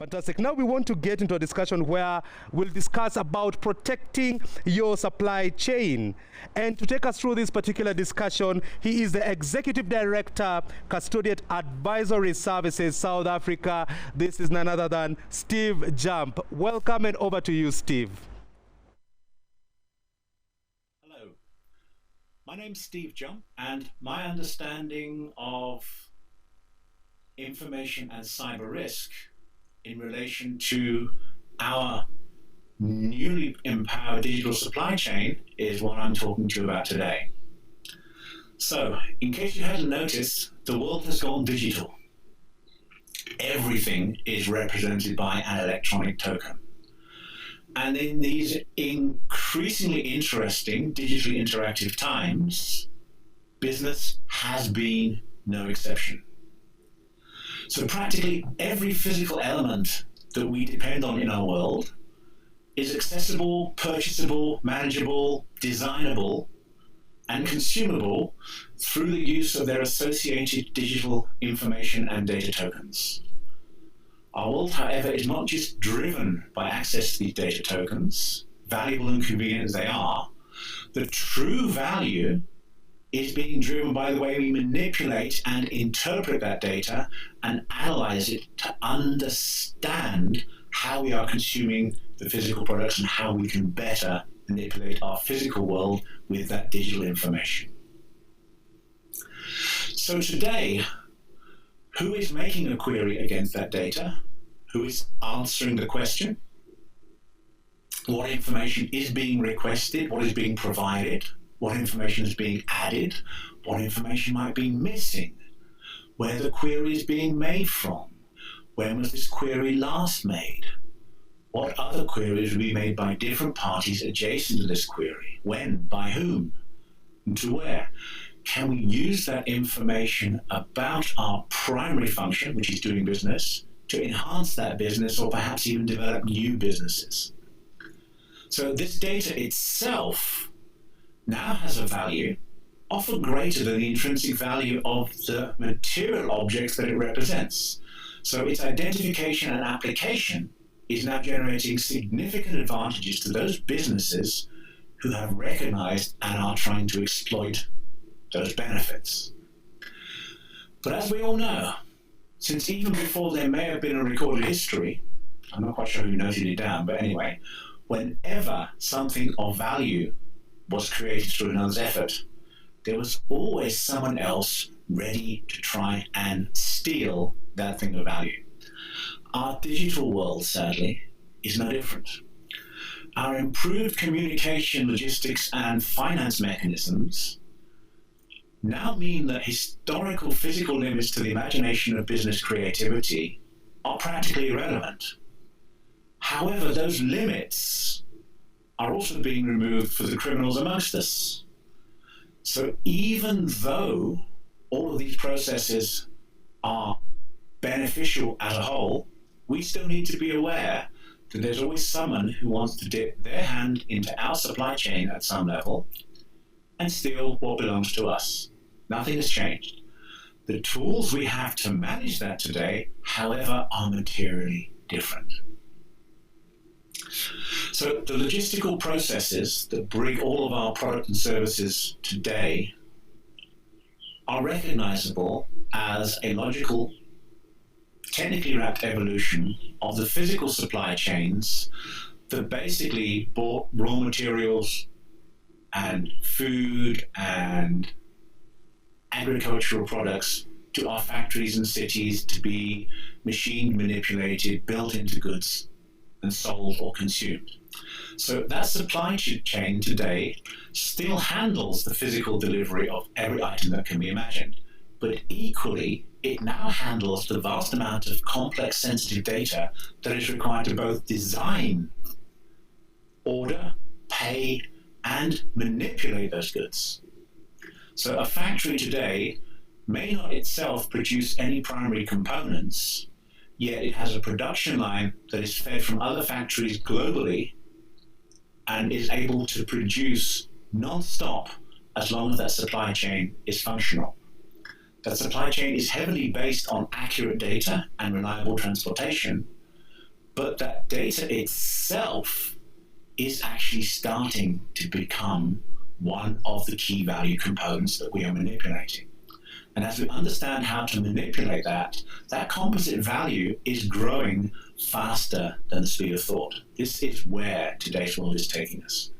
Fantastic. Now we want to get into a discussion where we'll discuss about protecting your supply chain. And to take us through this particular discussion, he is the Executive Director, Custodiate Advisory Services, South Africa. This is none other than Steve Jump. Welcome, and over to you, Steve. Hello. My name's Steve Jump, and my understanding of information and cyber risk in relation to our newly empowered digital supply chain is what I'm talking to you about today. So, in case you hadn't noticed, the world has gone digital. Everything is represented by an electronic token. And in these increasingly interesting, digitally interactive times, business has been no exception. So practically every physical element that we depend on in our world is accessible, purchasable, manageable, designable, and consumable through the use of their associated digital information and data tokens. Our world, however, is not just driven by access to these data tokens, valuable and convenient as they are. The true value is being driven by the way we manipulate and interpret that data and analyze it to understand how we are consuming the physical products and how we can better manipulate our physical world with that digital information. So today, who is making a query against that data? Who is answering the question? What information is being requested? What is being provided? What information is being added? What information might be missing? Where the query is being made from? When was this query last made? What other queries will be made by different parties adjacent to this query? When? By whom? And to where? Can we use that information about our primary function, which is doing business, to enhance that business or perhaps even develop new businesses? So this data itself now has a value often greater than the intrinsic value of the material objects that it represents. So its identification and application is now generating significant advantages to those businesses who have recognized and are trying to exploit those benefits. But as we all know, since even before there may have been a recorded history, I'm not quite sure who noted it down, but anyway, whenever something of value was created through another's effort, there was always someone else ready to try and steal that thing of value. Our digital world, sadly, is no different. Our improved communication, logistics, and finance mechanisms now mean that historical physical limits to the imagination of business creativity are practically irrelevant. However, those limits are also being removed for the criminals amongst us. So even though all of these processes are beneficial as a whole, we still need to be aware that there's always someone who wants to dip their hand into our supply chain at some level and steal what belongs to us. Nothing has changed. The tools we have to manage that today, however, are materially different. So the logistical processes that bring all of our products and services today are recognizable as a logical, technically wrapped evolution of the physical supply chains that basically brought raw materials and food and agricultural products to our factories and cities to be machined, manipulated, built into goods and sold or consumed. So that supply chain today still handles the physical delivery of every item that can be imagined, but equally it now handles the vast amount of complex sensitive data that is required to both design, order, pay, and manipulate those goods. So a factory today may not itself produce any primary components, yet it has a production line that is fed from other factories globally and is able to produce non-stop as long as that supply chain is functional. That supply chain is heavily based on accurate data and reliable transportation, but that data itself is actually starting to become one of the key value components that we are manipulating. And as we understand how to manipulate that, that composite value is growing faster than the speed of thought. This is where today's world is taking us.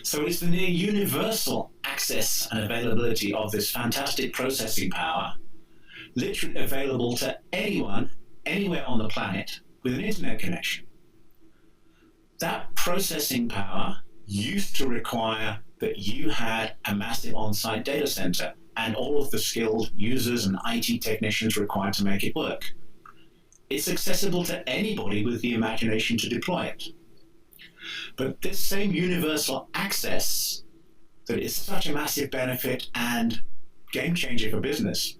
So it's the near universal access and availability of this fantastic processing power, literally available to anyone, anywhere on the planet with an internet connection. That processing power used to require that you had a massive on-site data center and all of the skilled users and IT technicians required to make it work. It's accessible to anybody with the imagination to deploy it. But this same universal access that is such a massive benefit and game changer for business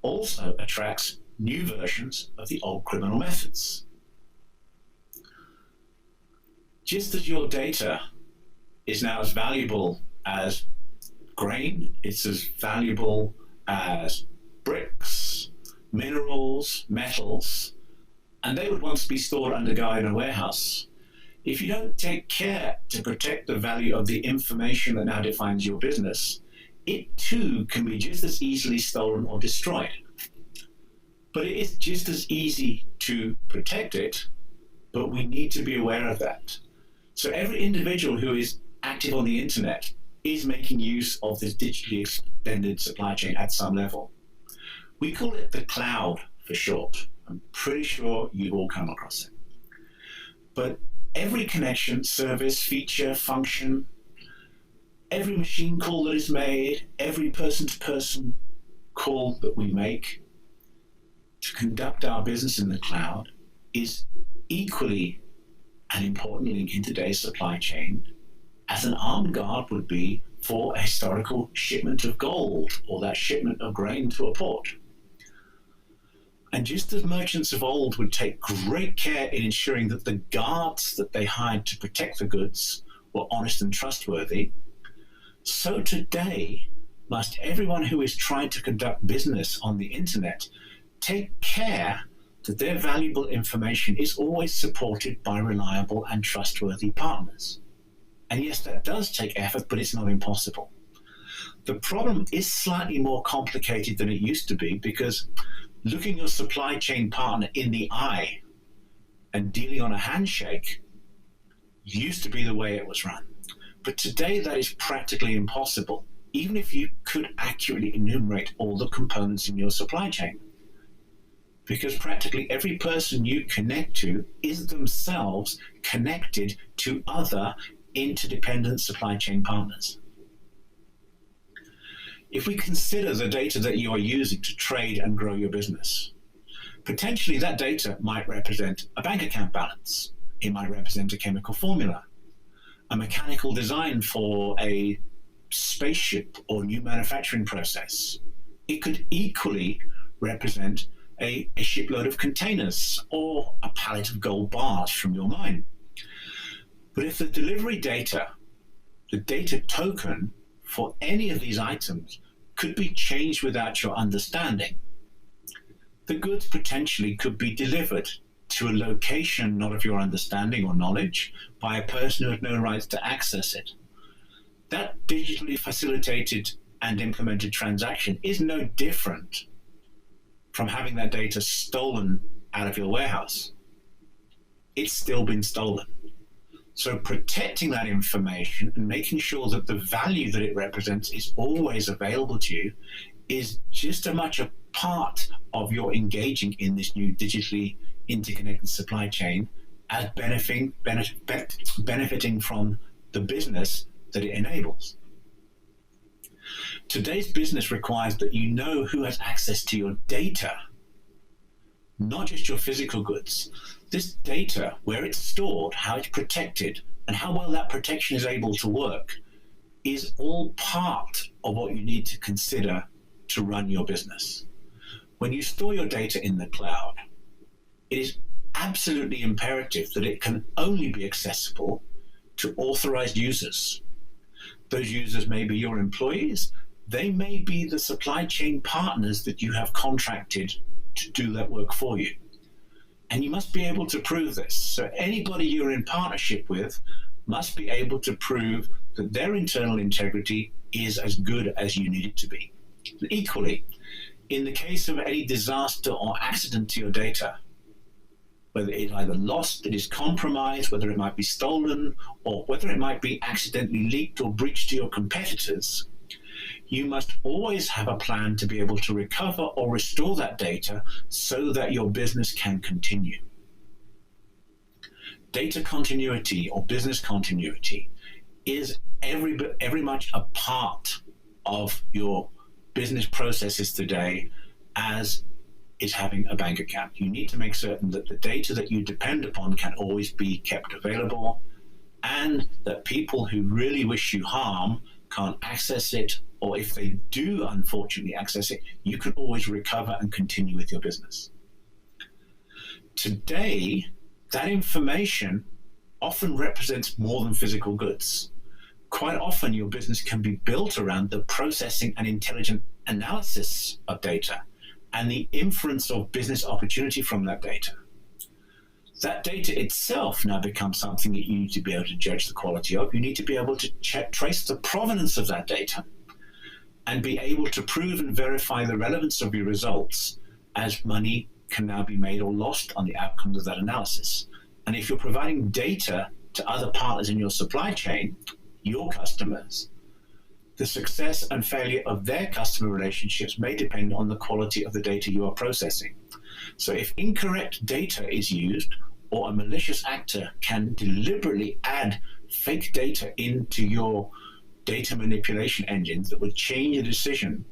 also attracts new versions of the old criminal methods. Just as your data is now as valuable as grain, it's as valuable as bricks, minerals, metals, and they would once be stored underground in a warehouse. If you don't take care to protect the value of the information that now defines your business, it too can be just as easily stolen or destroyed. But it is just as easy to protect it, but we need to be aware of that. So every individual who is active on the internet is making use of this digitally extended supply chain at some level. We call it the cloud for short. I'm pretty sure you've all come across it. But every connection, service, feature, function, every machine call that is made, every person-to-person call that we make to conduct our business in the cloud is equally an important link in today's supply chain as an armed guard would be for a historical shipment of gold or that shipment of grain to a port. And just as merchants of old would take great care in ensuring that the guards that they hired to protect the goods were honest and trustworthy, so today must everyone who is trying to conduct business on the internet take care that their valuable information is always supported by reliable and trustworthy partners. And yes, that does take effort, but it's not impossible. The problem is slightly more complicated than it used to be because looking your supply chain partner in the eye and dealing on a handshake used to be the way it was run. But today that is practically impossible, even if you could accurately enumerate all the components in your supply chain. Because practically every person you connect to is themselves connected to other interdependent supply chain partners. If we consider the data that you are using to trade and grow your business, potentially that data might represent a bank account balance. It might represent a chemical formula, a mechanical design for a spaceship or new manufacturing process. It could equally represent a shipload of containers or a pallet of gold bars from your mine. But if the delivery data, the data token for any of these items could be changed without your understanding, the goods potentially could be delivered to a location not of your understanding or knowledge by a person who had no rights to access it. That digitally facilitated and implemented transaction is no different from having that data stolen out of your warehouse. It's still been stolen. So protecting that information and making sure that the value that it represents is always available to you is just as much a part of your engaging in this new digitally interconnected supply chain as benefiting from the business that it enables. Today's business requires that you know who has access to your data, not just your physical goods. This data, where it's stored, how it's protected, and how well that protection is able to work, is all part of what you need to consider to run your business. When you store your data in the cloud, it is absolutely imperative that it can only be accessible to authorized users. Those users may be your employees, they may be the supply chain partners that you have contracted to do that work for you. And you must be able to prove this. So anybody you're in partnership with must be able to prove that their internal integrity is as good as you need it to be. Equally, in the case of any disaster or accident to your data, whether it's either lost, it is compromised, whether it might be stolen, or whether it might be accidentally leaked or breached to your competitors, you must always have a plan to be able to recover or restore that data so that your business can continue. Data continuity or business continuity is every much a part of your business processes today as is having a bank account. You need to make certain that the data that you depend upon can always be kept available, and that people who really wish you harm can't access it, or if they do unfortunately access it, you can always recover and continue with your business. Today, that information often represents more than physical goods. Quite often, your business can be built around the processing and intelligent analysis of data and the inference of business opportunity from that data. That data itself now becomes something that you need to be able to judge the quality of. You need to be able to trace the provenance of that data and be able to prove and verify the relevance of your results, as money can now be made or lost on the outcomes of that analysis. And if you're providing data to other partners in your supply chain, your customers, the success and failure of their customer relationships may depend on the quality of the data you are processing. So if incorrect data is used, or a malicious actor can deliberately add fake data into your data manipulation engines that would change a decision,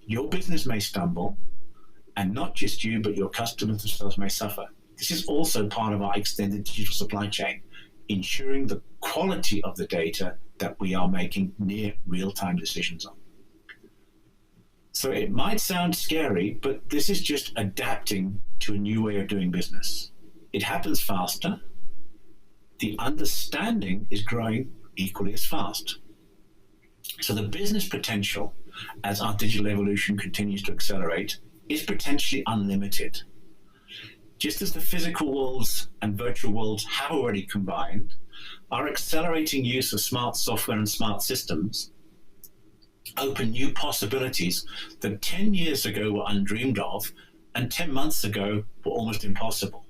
your business may stumble, and not just you, but your customers themselves may suffer. This is also part of our extended digital supply chain, ensuring the quality of the data that we are making near real-time decisions on. So it might sound scary, but this is just adapting to a new way of doing business. It happens faster. The understanding is growing equally as fast. So the business potential, as our digital evolution continues to accelerate, is potentially unlimited. Just as the physical worlds and virtual worlds have already combined, our accelerating use of smart software and smart systems open new possibilities that 10 years ago were undreamed of and 10 months ago were almost impossible.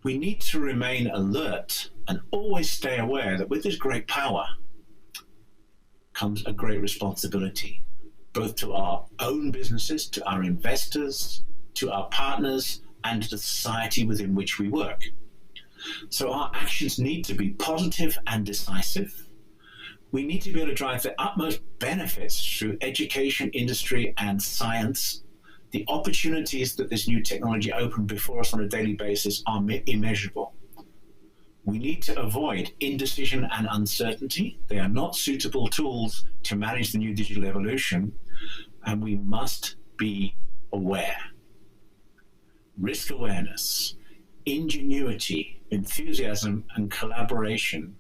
We need to remain alert and always stay aware that with this great power comes a great responsibility, both to our own businesses, to our investors, to our partners, and to the society within which we work. So our actions need to be positive and decisive. We need to be able to drive the utmost benefits through education, industry, and science. The opportunities that this new technology opens before us on a daily basis are immeasurable. We need to avoid indecision and uncertainty. They are not suitable tools to manage the new digital evolution, and we must be aware. Risk awareness, ingenuity, enthusiasm, and collaboration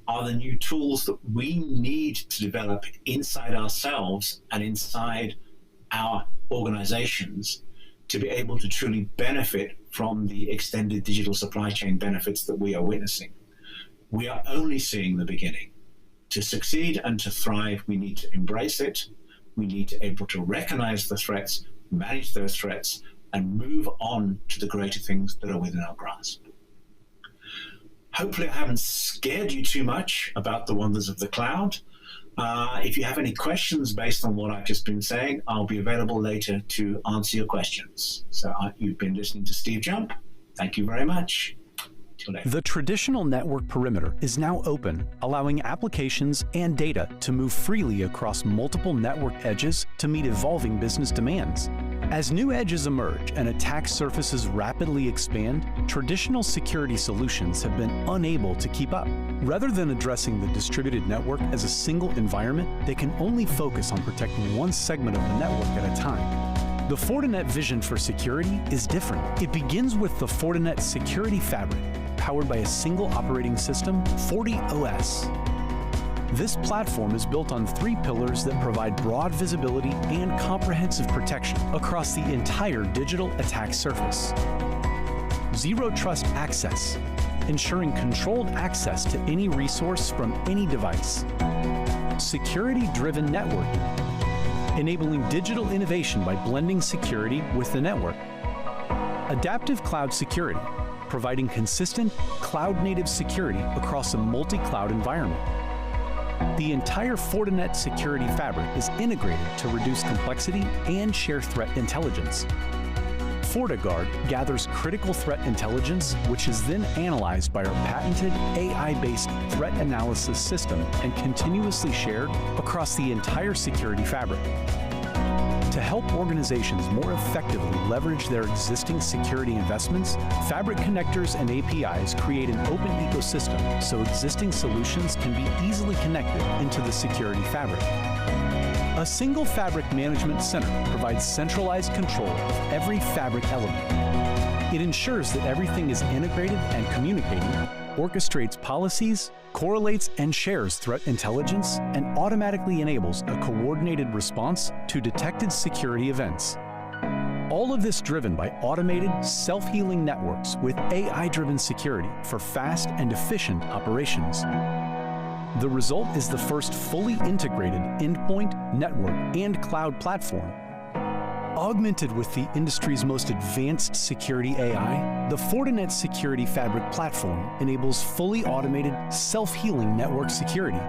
are the new tools that we need to develop inside ourselves and inside our organizations to be able to truly benefit from the extended digital supply chain benefits that we are witnessing. We are only seeing the beginning. To succeed and to thrive, we need to embrace it. We need to be able to recognize the threats, manage those threats, and move on to the greater things that are within our grasp. Hopefully I haven't scared you too much about the wonders of the cloud. If you have any questions based on what I've just been saying, I'll be available later to answer your questions. So you've been listening to Steve Jump. Thank you very much. The traditional network perimeter is now open, allowing applications and data to move freely across multiple network edges to meet evolving business demands. As new edges emerge and attack surfaces rapidly expand, traditional security solutions have been unable to keep up. Rather than addressing the distributed network as a single environment, they can only focus on protecting one segment of the network at a time. The Fortinet vision for security is different. It begins with the Fortinet Security Fabric, powered by a single operating system, FortiOS. This platform is built on 3 pillars that provide broad visibility and comprehensive protection across the entire digital attack surface. zero trust access, ensuring controlled access to any resource from any device. Security-driven networking, enabling digital innovation by blending security with the network. Adaptive cloud security, providing consistent cloud-native security across a multi-cloud environment. The entire Fortinet security fabric is integrated to reduce complexity and share threat intelligence. FortiGuard gathers critical threat intelligence, which is then analyzed by our patented AI-based threat analysis system and continuously shared across the entire security fabric. To help organizations more effectively leverage their existing security investments, Fabric connectors and APIs create an open ecosystem so existing solutions can be easily connected into the security fabric. A single Fabric Management Center provides centralized control of every Fabric element. It ensures that everything is integrated and communicating, orchestrates policies, correlates and shares threat intelligence, and automatically enables a coordinated response to detected security events. All of this driven by automated, self-healing networks with AI-driven security for fast and efficient operations. The result is the first fully integrated endpoint, network, and cloud platform. Augmented with the industry's most advanced security AI, the Fortinet Security Fabric platform enables fully automated, self-healing network security